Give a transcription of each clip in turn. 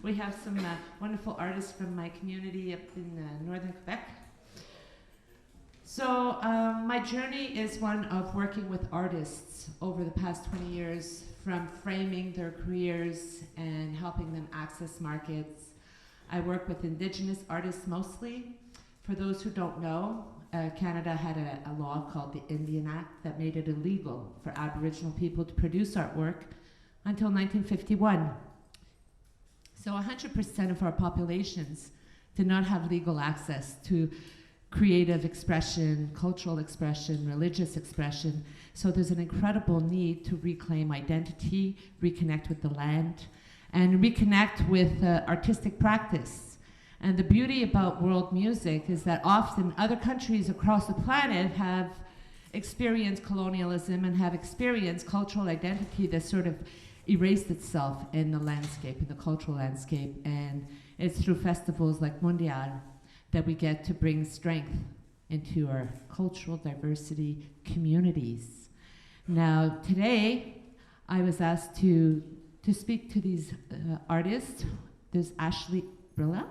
We have some wonderful artists from my community up in northern Quebec. So my journey is one of working with artists over the past 20 years, from framing their careers and helping them access markets. I work with Indigenous artists mostly. For those who don't know, Canada had a law called the Indian Act that made it illegal for Aboriginal people to produce artwork until 1951. So 100% of our populations did not have legal access to creative expression, cultural expression, religious expression. So there's an incredible need to reclaim identity, reconnect with the land, and reconnect with artistic practice. And the beauty about world music is that often other countries across the planet have experienced colonialism and have experienced cultural identity that sort of erased itself in the landscape, in the cultural landscape. And it's through festivals like Mondial that we get to bring strength into our cultural diversity communities. Now, today, I was asked to speak to these artists. There's Ashley Brilla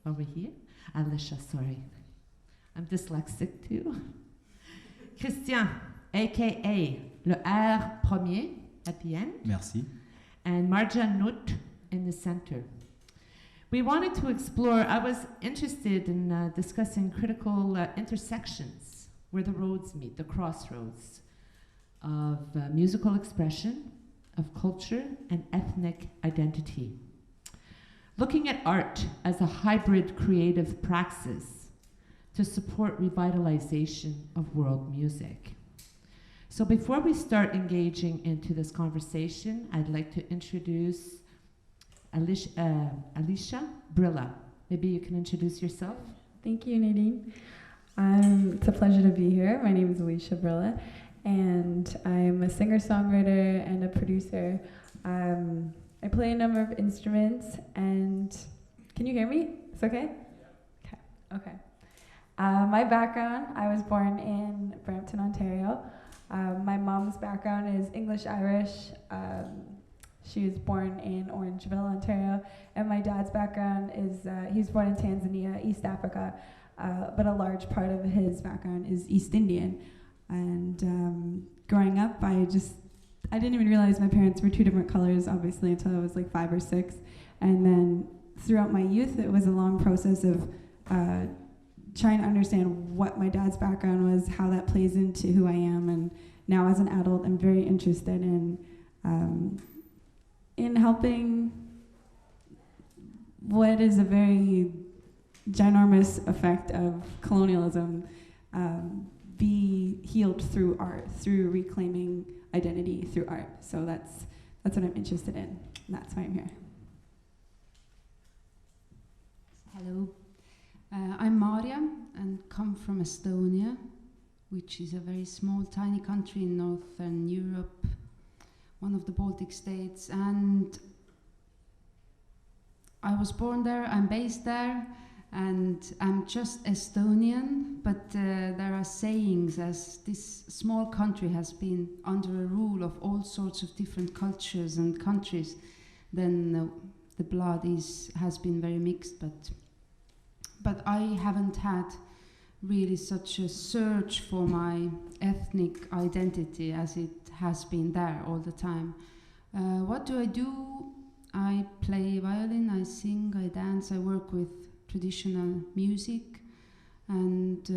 over here. Alicia, sorry. I'm dyslexic too. Christian, aka le R premier at the end. Merci. And Marjan Nut in the center. We wanted to explore, I was interested in discussing critical intersections, where the roads meet, the crossroads of musical expression, of culture, and ethnic identity. Looking at art as a hybrid creative praxis to support revitalization of world music. So before we start engaging into this conversation, I'd like to introduce Alicia Brilla. Maybe you can introduce yourself. Thank you, Nadine. It's a pleasure to be here. My name is Alicia Brilla, and I'm a singer-songwriter and a producer. I play a number of instruments, and can you hear me? It's okay? Yeah. Okay. My background, I was born in Brampton, Ontario. My mom's background is English-Irish. She was born in Orangeville, Ontario, and my dad's background is, he was born in Tanzania, East Africa, but a large part of his background is East Indian. And growing up, I didn't even realize my parents were two different colors, obviously, until I was like 5 or 6. And then throughout my youth, it was a long process of trying to understand what my dad's background was, how that plays into who I am. And now as an adult, I'm very interested in helping what is a very ginormous effect of colonialism be healed through art, through reclaiming identity through art. So that's what I'm interested in, and that's why I'm here. Hello, I'm Maria and come from Estonia, which is a very small, tiny country in Northern Europe, one of the Baltic states, and I was born there, I'm based there, and I'm just Estonian, but there are sayings, as this small country has been under a rule of all sorts of different cultures and countries, then the blood has been very mixed, but I haven't had really such a search for my ethnic identity as it has been there all the time. What do? I play violin, I sing, I dance, I work with traditional music, and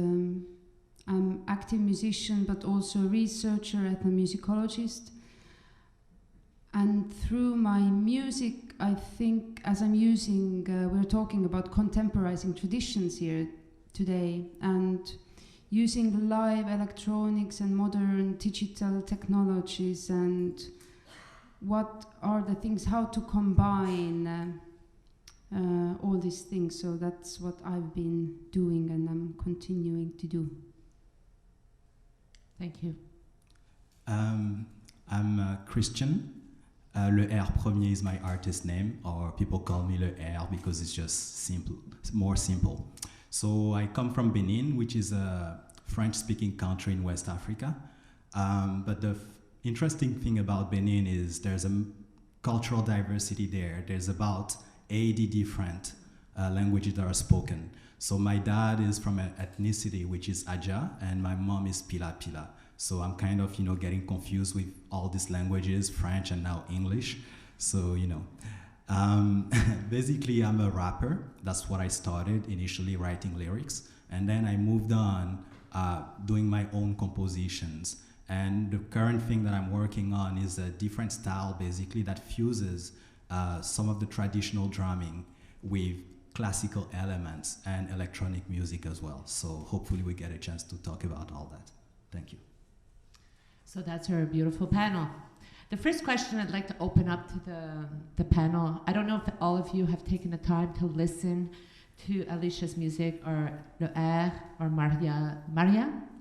I'm active musician but also a researcher, ethnomusicologist. And through my music, I think, as I'm using, we're talking about contemporizing traditions here today, and using live electronics and modern digital technologies, and what are the things, how to combine all these things. So that's what I've been doing and I'm continuing to do. Thank you. I'm Christian. Le R premier is my artist name, or people call me Le R because it's just simple, more simple. So I come from Benin, which is a French-speaking country in West Africa. But the interesting thing about Benin is there's a cultural diversity there. There's about 80 different languages that are spoken. So my dad is from an ethnicity which is Aja, and my mom is Pila Pila. So I'm kind of, getting confused with all these languages, French and now English. So, basically I'm a rapper. That's what I started, initially writing lyrics. And then I moved on doing my own compositions. And the current thing that I'm working on is a different style, basically, that fuses some of the traditional drumming with classical elements and electronic music as well. So hopefully we get a chance to talk about all that. Thank you. So that's our beautiful panel. The first question I'd like to open up to the panel. I don't know if all of you have taken the time to listen to Alicia's music, or Le Air, or Maria?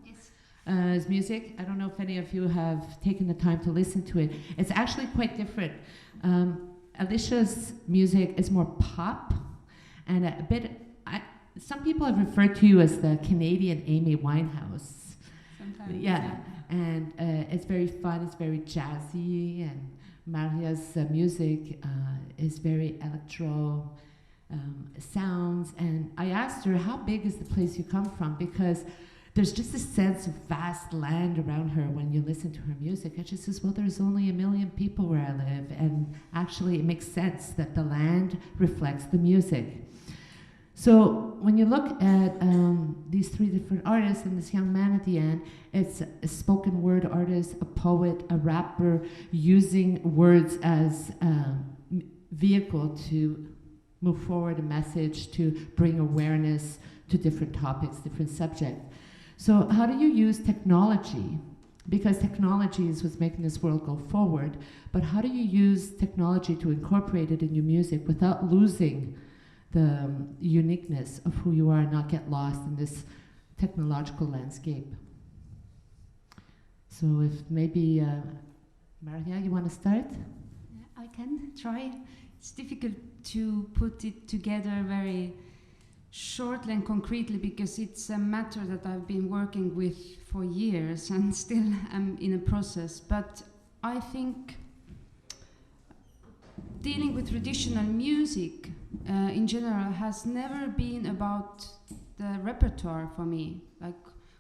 Yes. His music. I don't know if any of you have taken the time to listen to it. It's actually quite different. Alicia's music is more pop, and a bit, some people have referred to you as the Canadian Amy Winehouse. Sometimes. Yeah. And it's very fun, it's very jazzy, and Maria's music is very electro sounds. And I asked her, how big is the place you come from? Because there's just a sense of vast land around her when you listen to her music. And she says, well, there's only 1 million people where I live, and actually it makes sense that the land reflects the music. So when you look at these 3 different artists and this young man at the end, it's a spoken word artist, a poet, a rapper, using words as a vehicle to move forward a message, to bring awareness to different topics, different subjects. So how do you use technology? Because technology is what's making this world go forward, but how do you use technology to incorporate it in your music without losing the uniqueness of who you are and not get lost in this technological landscape? So if maybe, Maria, you want to start? Yeah, I can try. It's difficult to put it together very shortly and concretely, because it's a matter that I've been working with for years and still am in a process. But I think dealing with traditional music in general has never been about the repertoire for me, like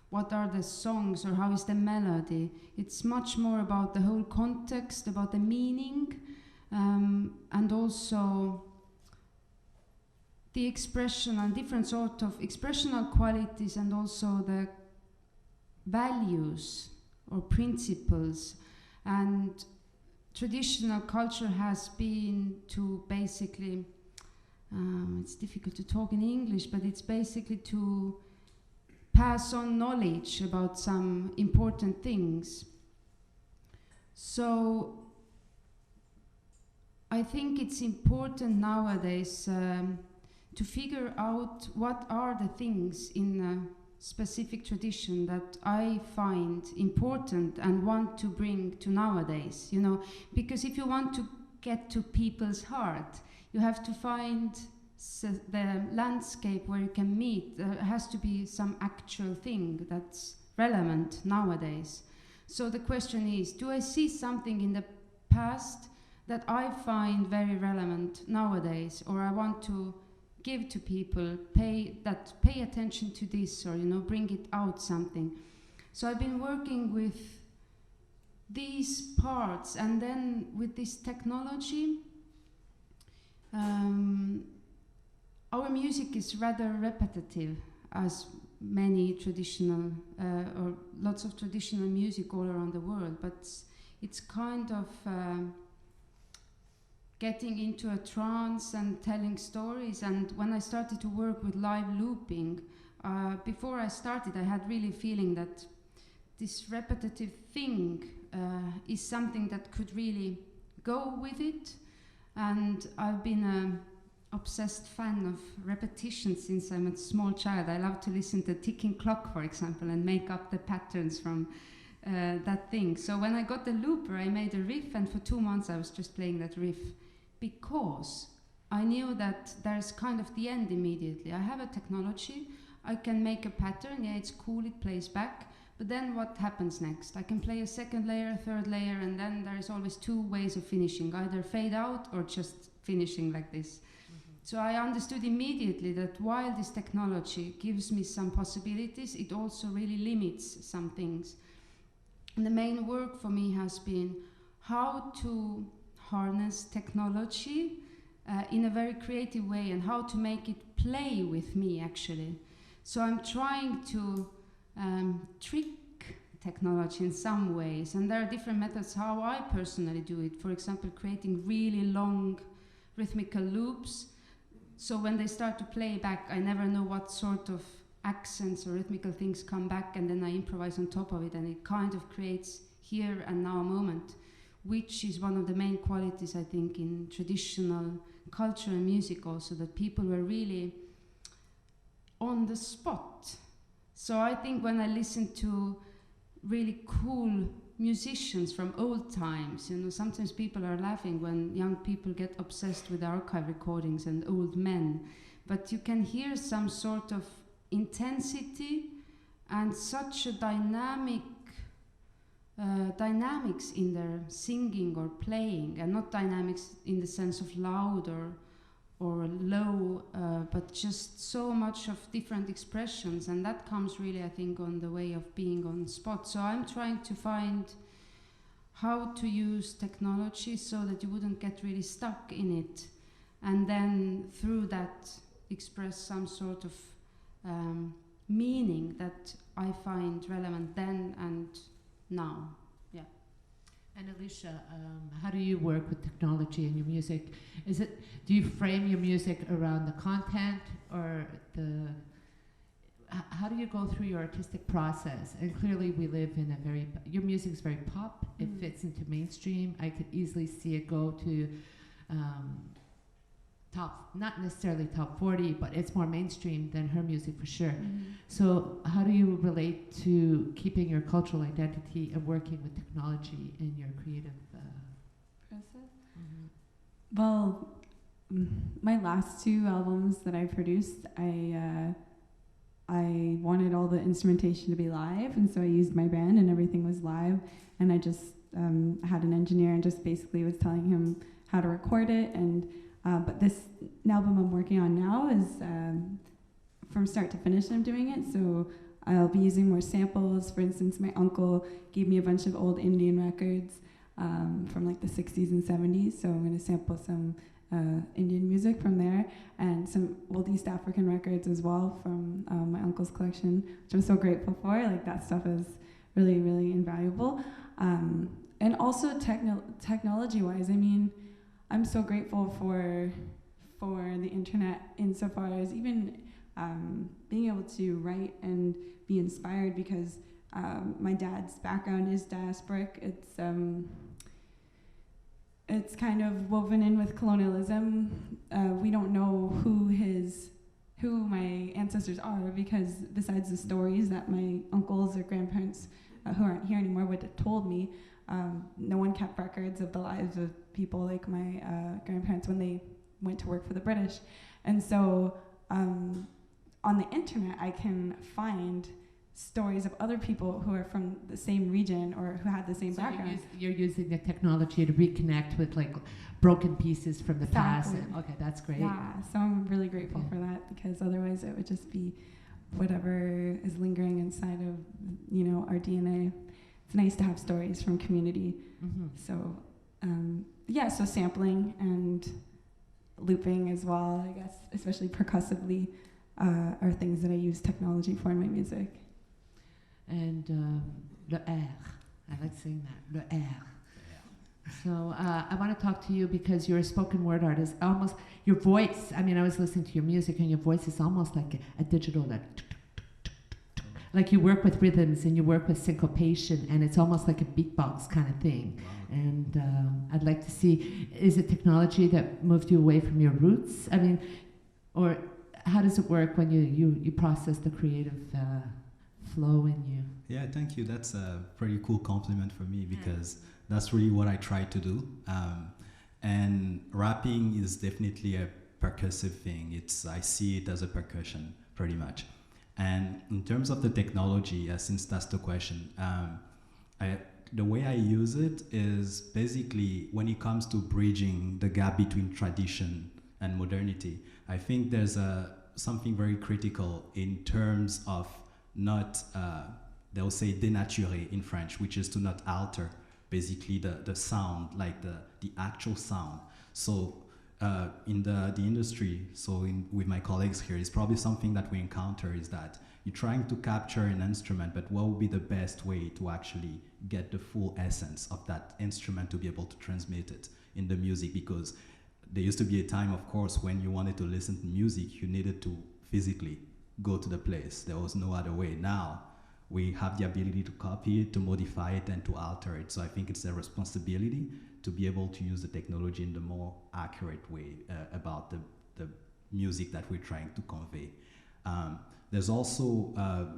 what are the songs or how is the melody. It's much more about the whole context, about the meaning, and also the expression and different sort of expressional qualities, and also the values or principles. And traditional culture has been to basically, it's difficult to talk in English, but it's basically to pass on knowledge about some important things. So I think it's important nowadays to figure out what are the things in a specific tradition that I find important and want to bring to nowadays, because if you want to get to people's heart, you have to find the landscape where you can meet. There has to be some actual thing that's relevant nowadays. So the question is, do I see something in the past that I find very relevant nowadays, or I want to give to people, pay attention to this, or bring it out something. So I've been working with these parts, and then with this technology, our music is rather repetitive, as many traditional or lots of traditional music all around the world, but it's kind of getting into a trance and telling stories. And when I started to work with live looping, before I started, I had really feeling that this repetitive thing is something that could really go with it. And I've been an obsessed fan of repetition since I'm a small child. I love to listen to ticking clock, for example, and make up the patterns from that thing. So when I got the looper, I made a riff, and for 2 months I was just playing that riff, because I knew that there's kind of the end immediately. I have a technology, I can make a pattern, yeah, it's cool, it plays back, but then what happens next? I can play a second layer, a third layer, and then there is always 2 ways of finishing, either fade out or just finishing like this. So I understood immediately that while this technology gives me some possibilities, it also really limits some things. And the main work for me has been how to harness technology in a very creative way and how to make it play with me, actually. So I'm trying to trick technology in some ways, and there are different methods how I personally do it. For example, creating really long rhythmical loops, so when they start to play back, I never know what sort of accents or rhythmical things come back, and then I improvise on top of it, and it kind of creates here and now moment, which is one of the main qualities, I think, in traditional culture and music also, that people were really on the spot. So I think when I listen to really cool musicians from old times, you know, sometimes people are laughing when young people get obsessed with archive recordings and old men, but you can hear some sort of intensity and such a dynamics in their singing or playing, and not dynamics in the sense of loud or low, but just so much of different expressions, and that comes really, I think, on the way of being on spot. So I'm trying to find how to use technology so that you wouldn't get really stuck in it, and then through that express some sort of meaning that I find relevant then and now. Yeah. And Alicia, how do you work with technology in your music? Do you frame your music around the content, or how do you go through your artistic process? And clearly we live in your music is very pop, it fits into mainstream. I could easily see it go to not necessarily top 40, but it's more mainstream than her music for sure. So how do you relate to keeping your cultural identity and working with technology in your creative process? Well, my last two albums that I produced, I wanted all the instrumentation to be live, and so I used my band and everything was live, and I just had an engineer and just basically was telling him how to record it. And but this album I'm working on now is from start to finish I'm doing it, so I'll be using more samples. For instance, my uncle gave me a bunch of old Indian records from like the 60s and 70s, so I'm going to sample some Indian music from there, and some old East African records as well from my uncle's collection, which I'm so grateful for. Like, that stuff is really, really invaluable. And also technology-wise, I mean, I'm so grateful for the internet insofar as even being able to write and be inspired, because my dad's background is diasporic. It's kind of woven in with colonialism. We don't know who my ancestors are, because besides the stories that my uncles or grandparents who aren't here anymore would have told me, no one kept records of the lives of people like my grandparents when they went to work for the British. And so on the internet, I can find stories of other people who are from the same region or who had the same background. You're using the technology to reconnect with like broken pieces from the past. Okay, that's great. Yeah, so I'm really grateful for that, because otherwise it would just be whatever is lingering inside of, you know, our DNA. It's nice to have stories from community. So so sampling and looping as well, I guess, especially percussively, are things that I use technology for in my music. And le air, I like saying that, le air. So I want to talk to you because you're a spoken word artist. Almost your voice, I mean, I was listening to your music and your voice is almost like a digital, like you work with rhythms and you work with syncopation, and it's almost like a beatbox kind of thing. Wow. And I'd like to see, is it technology that moved you away from your roots? I mean, or how does it work when you process the creative flow in you? Yeah, thank you. That's a pretty cool compliment for me, because that's really what I try to do. And rapping is definitely a percussive thing. I see it as a percussion, pretty much. And in terms of the technology, since that's the question, the way I use it is basically when it comes to bridging the gap between tradition and modernity. I think there's something very critical in terms of not, they'll say dénaturer in French, which is to not alter basically the sound, like the actual sound. So in the industry, so with my colleagues here, it's probably something that we encounter is that you're trying to capture an instrument, but what would be the best way to actually get the full essence of that instrument to be able to transmit it in the music? Because there used to be a time, of course, when you wanted to listen to music, you needed to physically go to the place. There was no other way. Now, we have the ability to copy it, to modify it, and to alter it. So I think it's a responsibility to be able to use the technology in the more accurate way about the music that we're trying to convey. There's also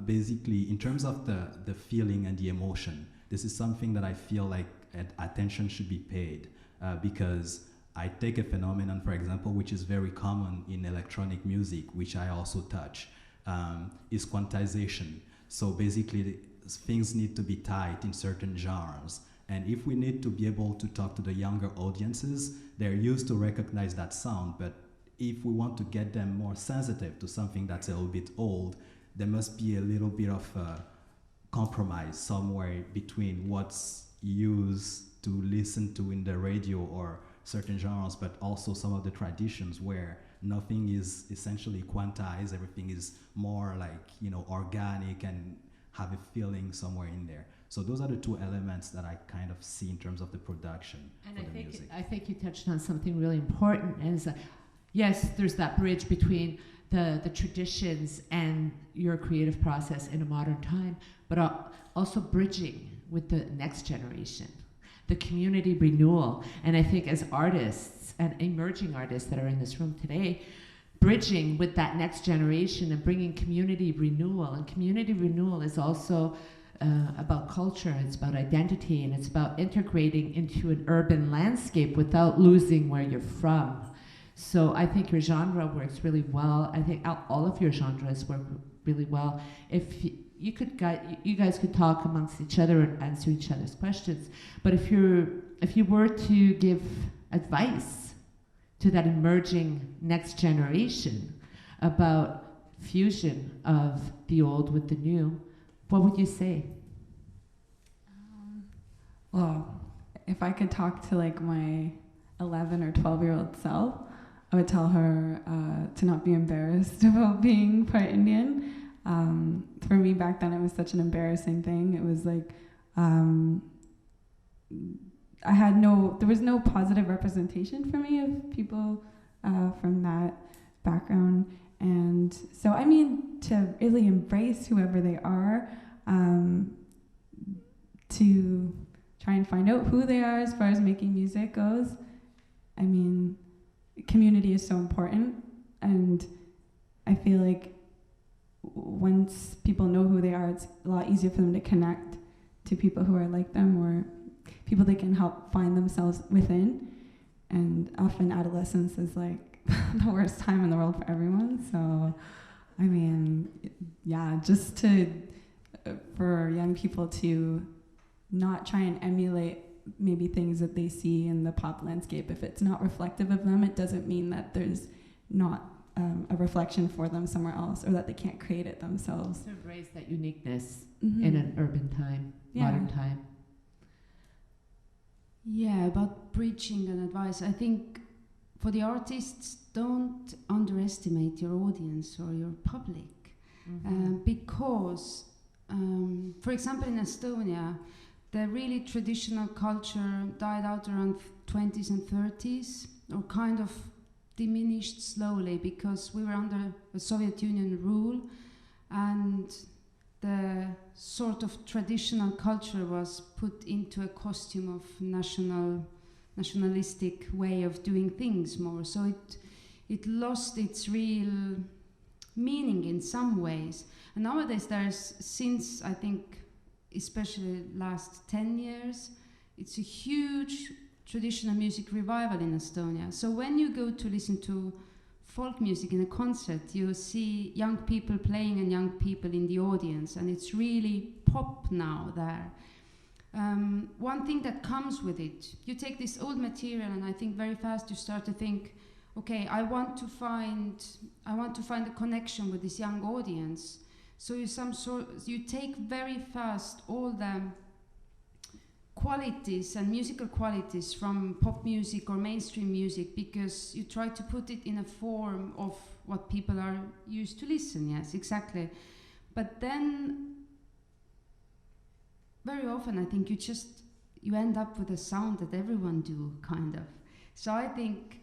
basically, in terms of the feeling and the emotion, this is something that I feel like attention should be paid because I take a phenomenon, for example, which is very common in electronic music, which I also touch, is quantization. So basically, things need to be tight in certain genres. And if we need to be able to talk to the younger audiences, they're used to recognize that sound, but if we want to get them more sensitive to something that's a little bit old, there must be a little bit of compromise somewhere between what's used to listen to in the radio or certain genres, but also some of the traditions where nothing is essentially quantized, everything is more like, organic and have a feeling somewhere in there. So those are the two elements that I kind of see in terms of the production and for the music. I think you touched on something really important, is yes, there's that bridge between the traditions and your creative process in a modern time, but also bridging with the next generation, the community renewal. And I think as artists and emerging artists that are in this room today, bridging with that next generation and bringing community renewal. And community renewal is also about culture, it's about identity, and it's about integrating into an urban landscape without losing where you're from. So I think your genre works really well. I think all of your genres work really well. If you guys could talk amongst each other and answer each other's questions. But if you were to give advice to that emerging next generation about fusion of the old with the new, what would you say? Well, if I could talk to like my 11 or 12-year-old self, I would tell her to not be embarrassed about being part Indian. For me back then, it was such an embarrassing thing. It was like, there was no positive representation for me of people from that background. And so, I mean, to really embrace whoever they are, to try and find out who they are as far as making music goes. I mean, community is so important, and I feel like once people know who they are, it's a lot easier for them to connect to people who are like them or people they can help find themselves within. And often adolescence is like the worst time in the world for everyone. So, I mean, yeah, just for young people to not try and emulate maybe things that they see in the pop landscape. If it's not reflective of them, it doesn't mean that there's not a reflection for them somewhere else or that they can't create it themselves. To embrace that uniqueness in an urban time, modern time. Yeah, about bridging and advice. I think for the artists, don't underestimate your audience or your public. Because, for example, in Estonia, the really traditional culture died out around 20s and 30s, or kind of diminished slowly because we were under a Soviet Union rule, and the sort of traditional culture was put into a costume of nationalistic way of doing things more. So it lost its real meaning in some ways. And nowadays there's, since I think especially last 10 years, it's a huge traditional music revival in Estonia. So when you go to listen to folk music in a concert, you see young people playing and young people in the audience, and it's really pop now there. One thing that comes with it, you take this old material and I think very fast you start to think, okay, I want to find a connection with this young audience. So you take very fast all the qualities and musical qualities from pop music or mainstream music, because you try to put it in a form of what people are used to listen. Yes, exactly. But then very often I think you end up with a sound that everyone do, kind of. So I think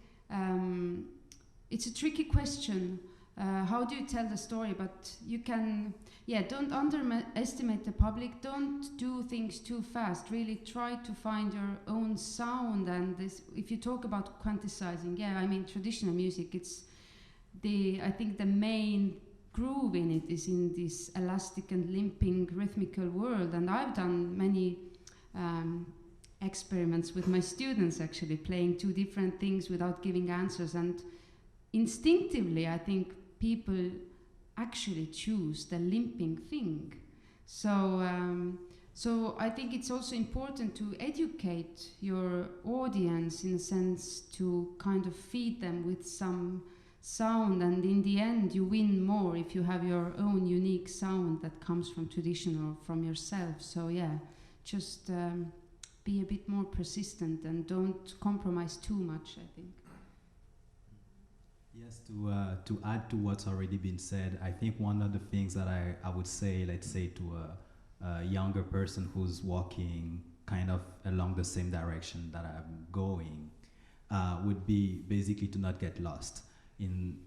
it's a tricky question. How do you tell the story? But you can, don't underestimate the public. Don't do things too fast. Really try to find your own sound. And this, if you talk about quantizing, I mean, traditional music, I think the main groove in it is in this elastic and limping rhythmical world. And I've done many experiments with my students, actually playing two different things without giving answers, and instinctively I think people actually choose the limping thing. So I think it's also important to educate your audience, in a sense, to kind of feed them with some sound, and in the end you win more if you have your own unique sound that comes from tradition or from yourself. So just be a bit more persistent and don't compromise too much, I think. Yes, to add to what's already been said, I think one of the things that I would say, let's say, to a younger person who's walking kind of along the same direction that I'm going, would be basically to not get lost. In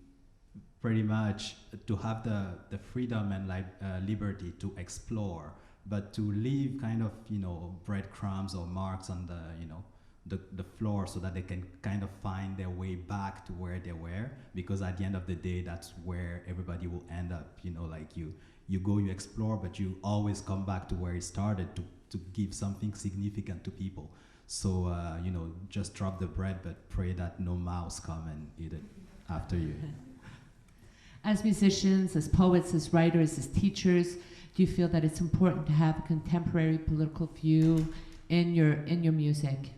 pretty much to have the freedom and liberty to explore, but to leave kind of, breadcrumbs or marks on the floor, so that they can kind of find their way back to where they were, because at the end of the day, that's where everybody will end up. You go, you explore, but you always come back to where it started, to give something significant to people. So just drop the bread, but pray that no mouse come and eat it after you. As musicians, as poets, as writers, as teachers, do you feel that it's important to have a contemporary political view in your music?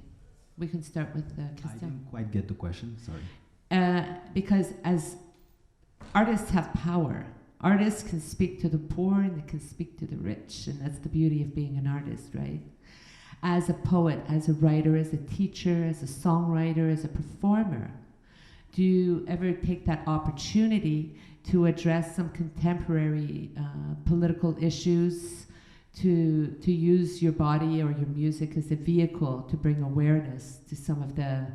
We can start with Christian. I didn't quite get the question, sorry. Because as artists have power, artists can speak to the poor and they can speak to the rich, and that's the beauty of being an artist, right? As a poet, as a writer, as a teacher, as a songwriter, as a performer, do you ever take that opportunity to address some contemporary political issues, to use your body or your music as a vehicle to bring awareness to some of the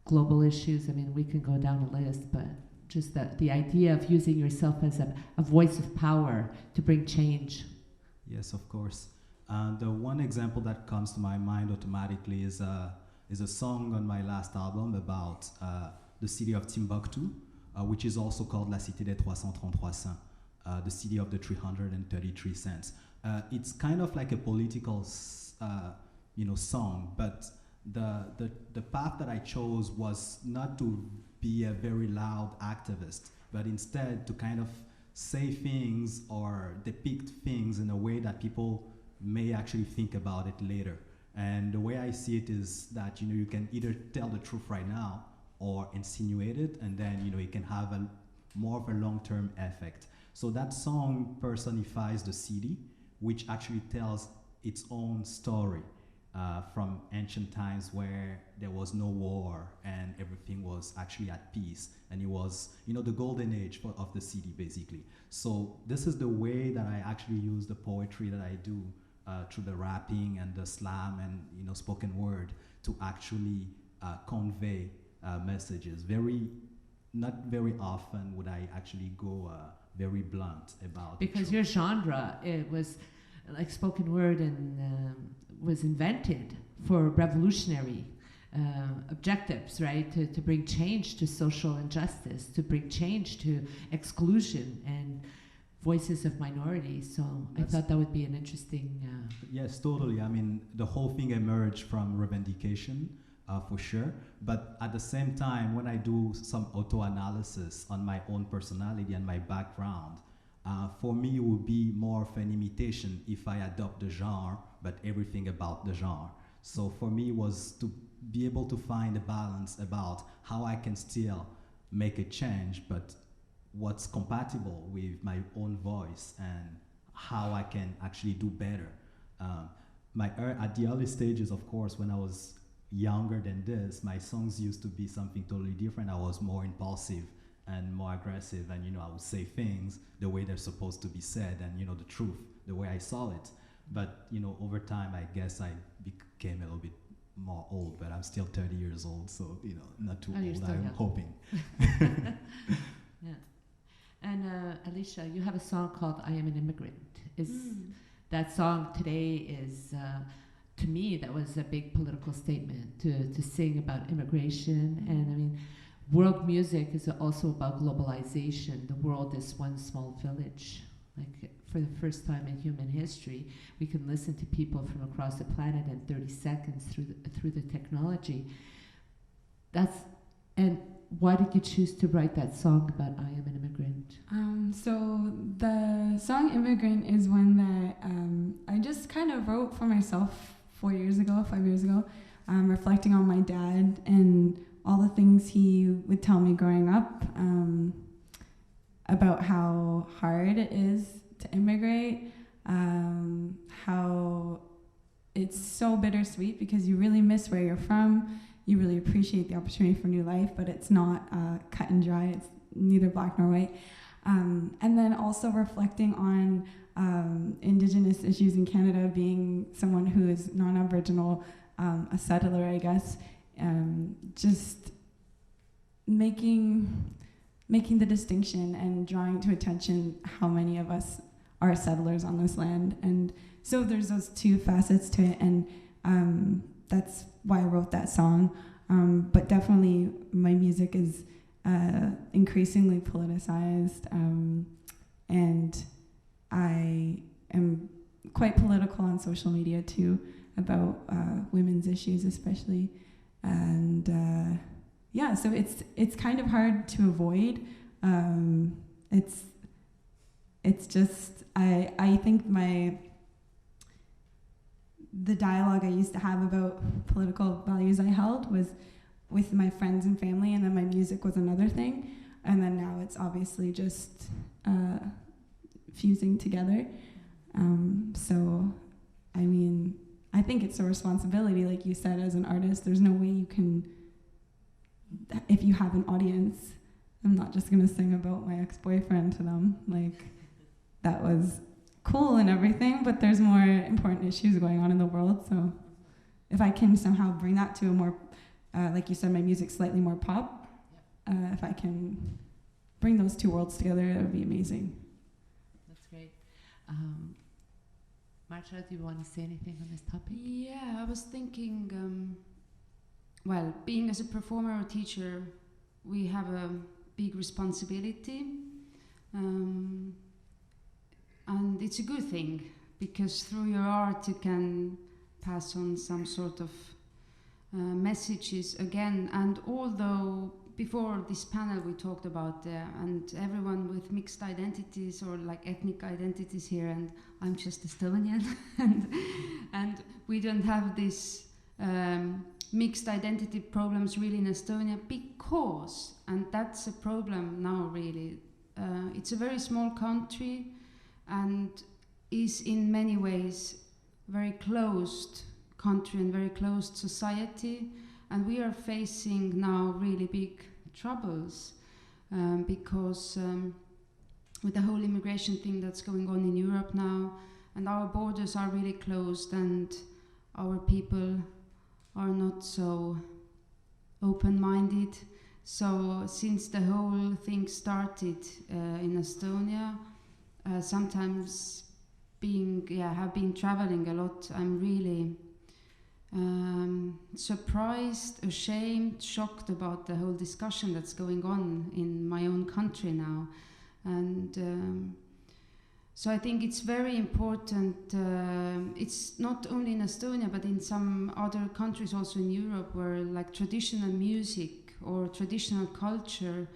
global issues? I mean, we can go down a list, but just the idea of using yourself as a voice of power to bring change. Yes, of course. The one example that comes to my mind automatically is a song on my last album about the city of Timbuktu, which is also called La Cité des 333 Cents, the city of the 333 cents. It's kind of like a political, song, but the path that I chose was not to be a very loud activist, but instead to kind of say things or depict things in a way that people may actually think about it later. And the way I see it is that you can either tell the truth right now or insinuate it, and then it can have more of a long-term effect. So that song personifies the city, which actually tells its own story from ancient times where there was no war and everything was actually at peace, and it was the golden age of the city, basically. So this is the way that I actually use the poetry that I do through the rapping and the slam and spoken word to actually convey messages. Not very often would I actually go very blunt about, because your genre, it was like spoken word, and was invented for revolutionary objectives, right? To bring change to social injustice, to bring change to exclusion and voices of minorities. So I thought that would be an interesting... Yes, totally. I mean, the whole thing emerged from revendication, for sure. But at the same time, when I do some auto-analysis on my own personality and my background, for me, it would be more of an imitation if I adopt the genre, but everything about the genre. So for me, was to be able to find a balance about how I can still make a change, but what's compatible with my own voice and how I can actually do better. At the early stages, of course, when I was younger than this, my songs used to be something totally different. I was more impulsive and more aggressive, and I would say things the way they're supposed to be said, and the truth, the way I saw it. But over time, I guess I became a little bit more old, but I'm still 30 years old, so not too old. I'm hoping. Yeah. And Alicia, you have a song called "I Am an Immigrant." That song today is, to me, that was a big political statement to sing about immigration. And I mean, world music is also about globalization. The world is one small village. Like, for the first time in human history, we can listen to people from across the planet in 30 seconds through the technology. And why did you choose to write that song about "I Am an Immigrant"? So the song "Immigrant" is one that I just kind of wrote for myself 5 years ago, reflecting on my dad and all the things he would tell me growing up about how hard it is to immigrate, how it's so bittersweet because you really miss where you're from. You really appreciate the opportunity for new life, but it's not cut and dry. It's neither black nor white. And then also reflecting on Indigenous issues in Canada, being someone who is non-Aboriginal, a settler, I guess, just making the distinction and drawing to attention how many of us are settlers on this land. And so there's those two facets to it, and that's why I wrote that song. But definitely my music is increasingly politicized, and I am quite political on social media too, about women's issues especially. And so it's kind of hard to avoid. It's just I think the dialogue I used to have about political values I held was with my friends and family, and then my music was another thing, and then now it's obviously just fusing together. So I mean, I think it's a responsibility, like you said, as an artist. There's no way you can, if you have an audience, I'm not just gonna sing about my ex-boyfriend to them. Like, that was cool and everything, but there's more important issues going on in the world. So if I can somehow bring that to a more, like you said, my music's slightly more pop, if I can bring those two worlds together, that would be amazing. That's great. Marcia, do you want to say anything on this topic? Yeah, I was thinking, well, being as a performer or teacher, we have a big responsibility. And it's a good thing, because through your art you can pass on some sort of messages again. And although before this panel we talked about and everyone with mixed identities or like ethnic identities here, and I'm just Estonian, and we don't have this mixed identity problems really in Estonia, because, and that's a problem now really, it's a very small country and is in many ways very closed country and very closed society, and we are facing now really big troubles because with the whole immigration thing that's going on in Europe now, and our borders are really closed and our people are not so open-minded. So since the whole thing started in Estonia, sometimes have been traveling a lot, I'm really surprised, ashamed, shocked about the whole discussion that's going on in my own country now. And so I think it's very important, it's not only in Estonia but in some other countries also in Europe, where like traditional music or traditional culture,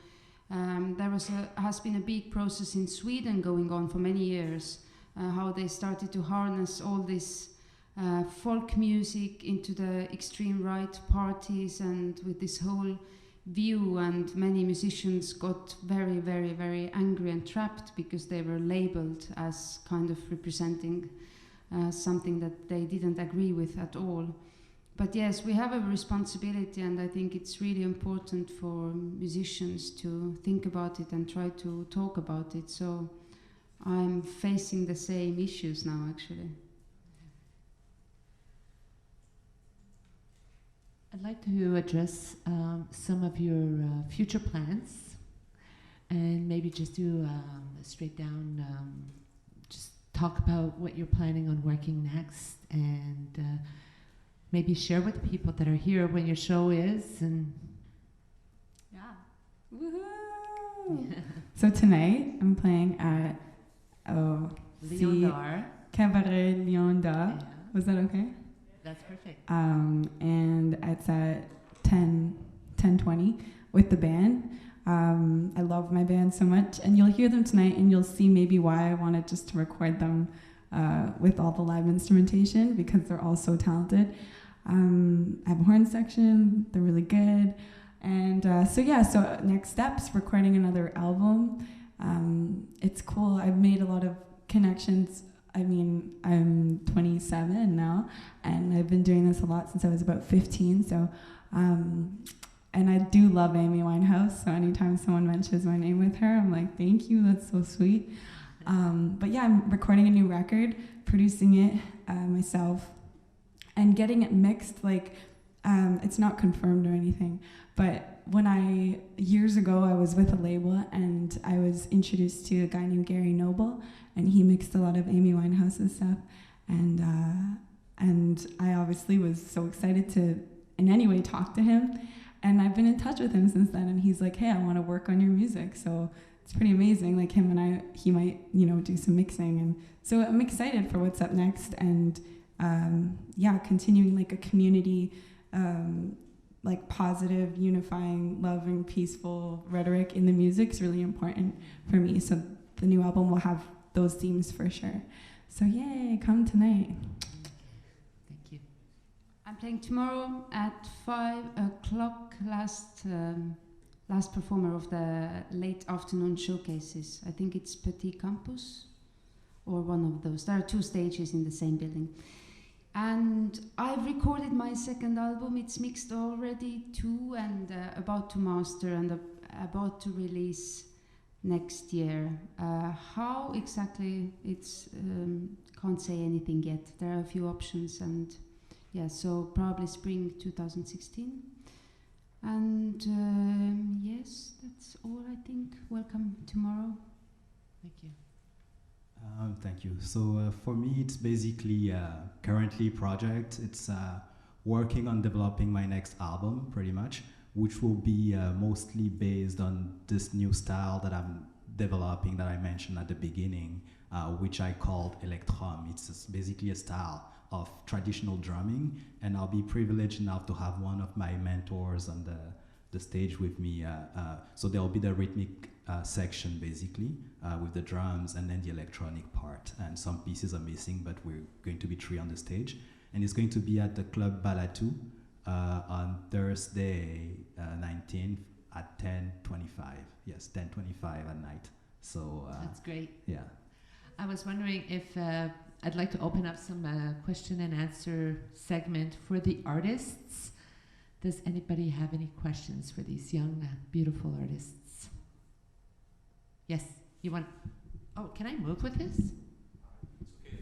there has been a big process in Sweden going on for many years, how they started to harness all this folk music into the extreme right parties, and with this whole view, and many musicians got very, very, very angry and trapped because they were labeled as kind of representing something that they didn't agree with at all. But yes, we have a responsibility, and I think it's really important for musicians to think about it and try to talk about it. So I'm facing the same issues now, actually. I'd like to address some of your future plans, and maybe just do a straight down, just talk about what you're planning on working next, and maybe share with the people that are here when your show is. And yeah, woohoo! So tonight I'm playing at Lion d'Or. Cabaret Lion d'Or. Yeah, Was that okay? that's perfect. And it's at 10:20 with the band. I love my band so much, and you'll hear them tonight, and you'll see maybe why I wanted just to record them with all the live instrumentation, because they're all so talented. I have a horn section, they're really good. And so next steps, recording another album. It's cool, I've made a lot of connections. I mean, I'm 27 now, and I've been doing this a lot since I was about 15, so, and I do love Amy Winehouse, so anytime someone mentions my name with her, I'm like, thank you, that's so sweet. But yeah, I'm recording a new record, producing it myself, and getting it mixed. Like, it's not confirmed or anything, but years ago, I was with a label, and I was introduced to a guy named Gary Noble, and he mixed a lot of Amy Winehouse's stuff, and I obviously was so excited to in any way talk to him, and I've been in touch with him since then, and he's like, hey, I want to work on your music, so it's pretty amazing. Like, him and he might, do some mixing, and so I'm excited for what's up next, and continuing like a community, like positive, unifying, loving, peaceful rhetoric in the music is really important for me. So the new album will have those themes for sure. So yay, come tonight. Thank you. I'm playing tomorrow at 5 o'clock, last performer of the late afternoon showcases. I think it's Petit Campus or one of those. There are 2 stages in the same building. And I've recorded my second album. It's mixed already too, and about to master and about to release next year. How exactly, it's can't say anything yet. There are a few options, and yeah, so probably spring 2016. And yes, that's all, I think. Welcome tomorrow. Thank you. Thank you. So for me, it's basically currently project. It's working on developing my next album, pretty much, which will be mostly based on this new style that I'm developing that I mentioned at the beginning, which I called Electrum. It's basically a style of traditional drumming, and I'll be privileged enough to have one of my mentors on the stage with me. So there'll be the rhythmic section basically with the drums, and then the electronic part, and some pieces are missing, but we're going to be 3 on the stage, and it's going to be at the Club Balatu on Thursday 19th at 10:25. Yes, 10:25 at night. So That's great. yeah. I was wondering if I'd like to open up some question and answer segment for the artists. Does anybody have any questions for these young, beautiful artists? Yes, you want? Oh, can I move with this? It's okay.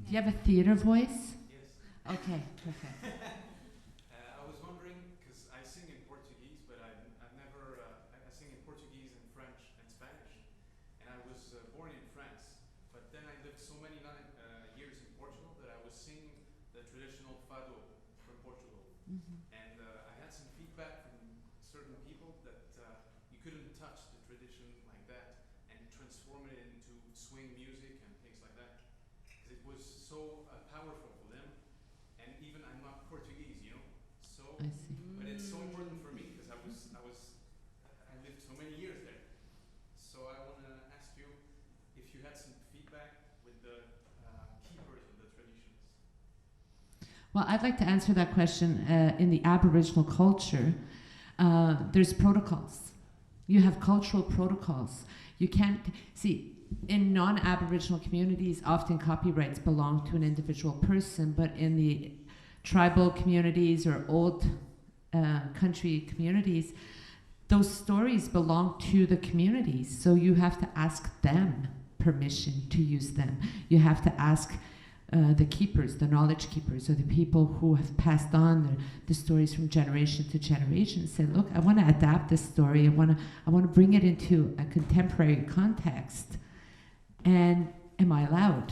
Do you have a theater voice? Yes. Okay, perfect. I was wondering, because I sing in Portuguese, but I've never, I sing in Portuguese and French and Spanish, and I was born in France, but then I lived so many years in Portugal that I was singing the traditional fado from Portugal. Mm-hmm. And I had some feedback from certain people that you couldn't touch the tradition like that and transform it into swing music and things like that, because it was so powerful for them. And even I'm not Portuguese, so I see. but it's so important for me because I lived so many years there. So I want to ask you if you had some feedback with the keepers of the traditions. Well, I'd like to answer that question. In the Aboriginal culture, there's protocols. You have cultural protocols. You can't see in non-Aboriginal communities. Often copyrights belong to an individual person, but in the tribal communities or old country communities, those stories belong to the communities. So you have to ask them permission to use them. You have to ask the keepers, the knowledge keepers, or the people who have passed on the stories from generation to generation. Say, look, I want to adapt this story. I want to bring it into a contemporary context. And am I allowed?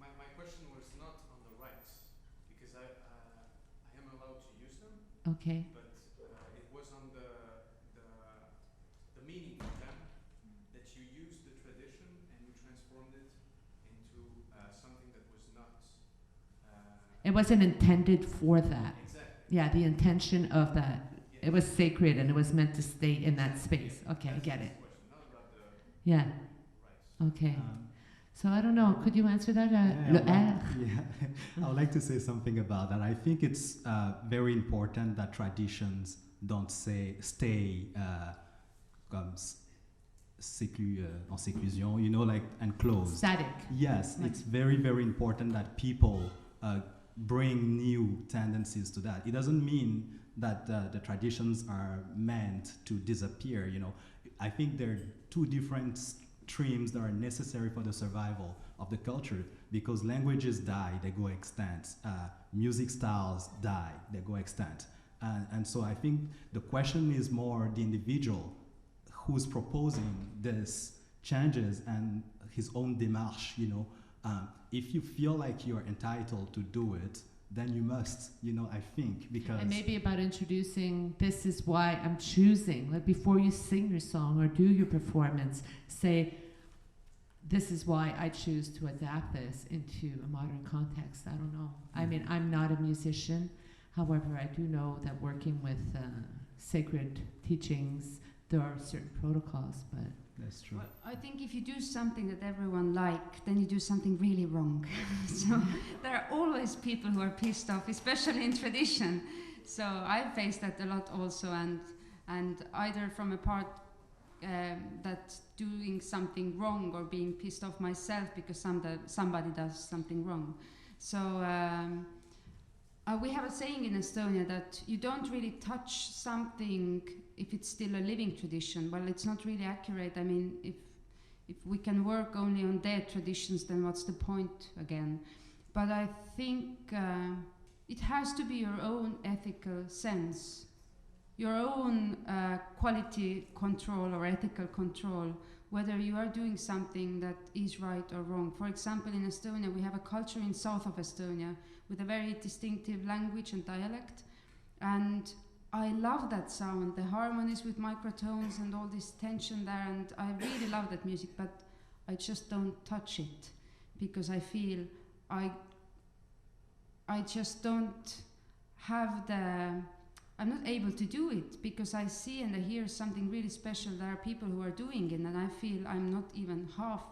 My question was not on the rights, because I am allowed to use them. Okay. But it was on the meaning for them, that you used the tradition and you transformed it into something that was not. It wasn't intended for that. Exactly. Yeah, the intention of that. Yeah. It was sacred and it was meant to stay in that space. Okay, I get it. Question, not about the Yeah. rights. Okay. So I don't know. Could you answer that? Le R? I would like to say something about that. I think it's very important that traditions don't stay en séclusion, you know, like enclosed. Static. Yes, Like- it's very, very important that people bring new tendencies to that. It doesn't mean that the traditions are meant to disappear, you know. I think there are two different streams that are necessary for the survival of the culture, because languages die, they go extinct. Music styles die, they go extinct. And so I think the question is more the individual who's proposing this changes and his own démarche, you know. If you feel like you're entitled to do it, then you must, you know, I think, because... And maybe about introducing, this is why I'm choosing, like before you sing your song or do your performance, say, this is why I choose to adapt this into a modern context. I don't know. I mean, I'm not a musician. However, I do know that working with sacred teachings, there are certain protocols, but... That's true. Well, I think if you do something that everyone like, then you do something really wrong. So there are always people who are pissed off, especially in tradition. So I've faced that a lot also, and either from a part that doing something wrong or being pissed off myself because somebody does something wrong. So we have a saying in Estonia that you don't really touch something if it's still a living tradition. Well, it's not really accurate. I mean, if we can work only on dead traditions, then what's the point again? But I think it has to be your own ethical sense, your own quality control or ethical control, whether you are doing something that is right or wrong. For example, in Estonia, we have a culture in south of Estonia with a very distinctive language and dialect. And I love that sound, the harmonies with microtones and all this tension there, and I really love that music, but I just don't touch it because I feel I just don't have I'm not able to do it because I see and I hear something really special. There are people who are doing it and I feel I'm not even half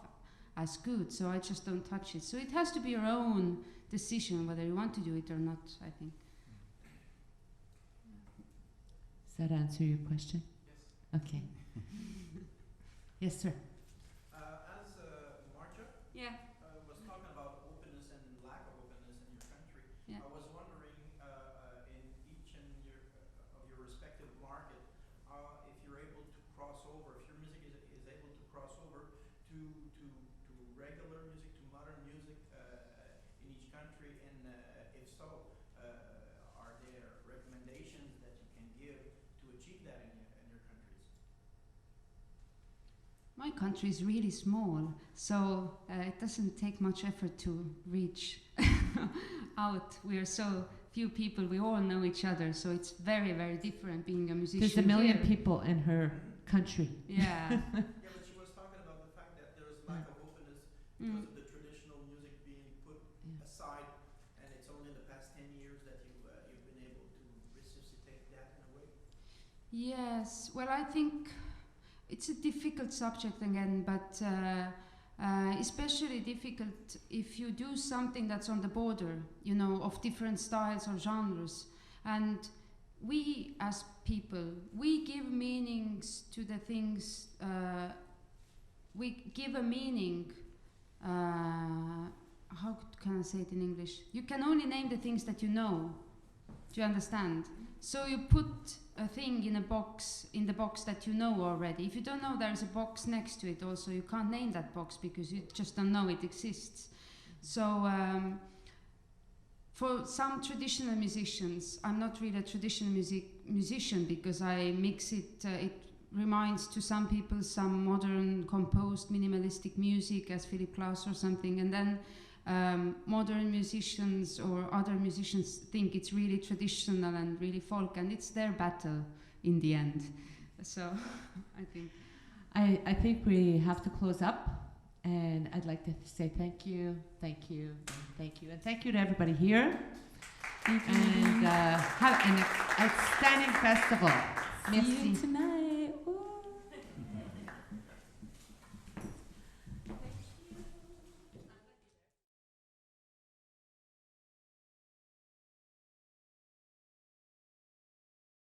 as good, so I just don't touch it. So it has to be your own decision whether you want to do it or not, I think. Does that answer your question? Yes. Okay. Yes, sir. As Marta Yeah. was talking about openness and lack of openness in your country, Yeah. I was wondering in each and of your respective market, if you're able to cross over, if your music is able to cross over to regular music, to modern music in each country, and if so, are there recommendations that you can give to achieve that in your countries? My country is really small, so it doesn't take much effort to reach out. We are so few people, we all know each other, so it's very, very different being a musician. There's a million here. people in her country. Yeah. Yeah, but she was talking about the fact that there is lack of openness because of the traditional music being put aside, and it's only in the past 10 years that you've been able to resuscitate that in a way. Yes, well, I think it's a difficult subject again, but especially difficult if you do something that's on the border, you know, of different styles or genres. And we as people, we give meanings to the things, we give a meaning, how can I say it in English? You can only name the things that you know. Do you understand? So you put a thing in a box, in the box that you know already. If you don't know there's a box next to it also, you can't name that box because you just don't know it exists. So for some traditional musicians, I'm not really a traditional musician because I mix it, it reminds to some people some modern composed minimalistic music as Philip Glass or something, and then modern musicians or other musicians think it's really traditional and really folk, and it's their battle in the end. So I think we have to close up, and I'd like to say thank you, thank you, thank you, and thank you to everybody here. Thank you. And have an outstanding festival. See you tonight.